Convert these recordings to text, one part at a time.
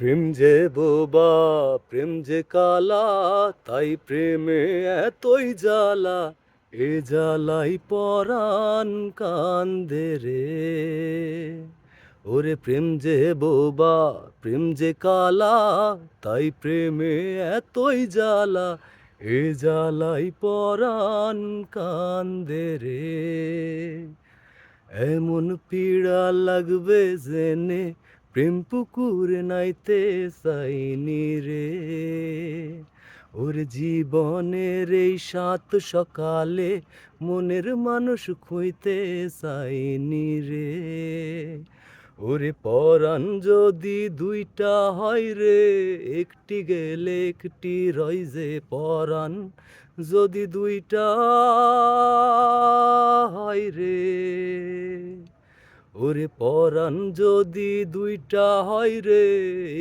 প্রেম যে বোবা, প্রেম যে কালা, তাই প্রেমে এতই জ্বালা। এ জ্বালাই পরাণ কান্দে রে। ওরে প্রেম যে বোবা, প্রেম যে কালা, তাই প্রেমে এতই জ্বালা। এ জ্বালাই পরাণ কান্দে রে। এমন পীড়া লাগবে জেনে, প্রেম পুকুরে নাইতে চাইনি রে। ওর জীবনের এই সাত সকালে মনের মানুষ খুঁজতে চাইনি রে। ওরে পরাণ যদি দুইটা হয় রে, একটি গেলে একটি রয় যে পরাণ যদি দুইটা হয় রে। ওরে পরাণ যদি দুইটা হয় রে,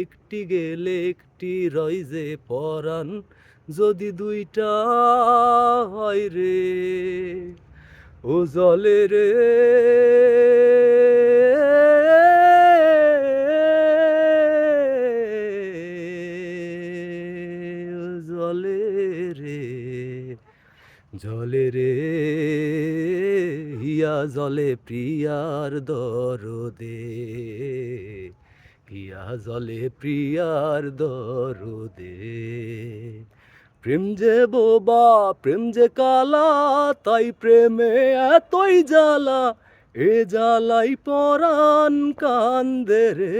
একটি গেলে একটি রয় যে পরাণ যদি দুইটা হয় রে। ও জলে রে, ও জলে রে, জলে রে, হিয়া জলে প্রিয়ার দরদে, হিয়া জলে প্রিয়ার দরদে। প্রেম যে বোবা, প্রেম যে কালা, তাই প্রেমে এতই জ্বালা। এ জ্বালাই পরাণ কান্দে রে।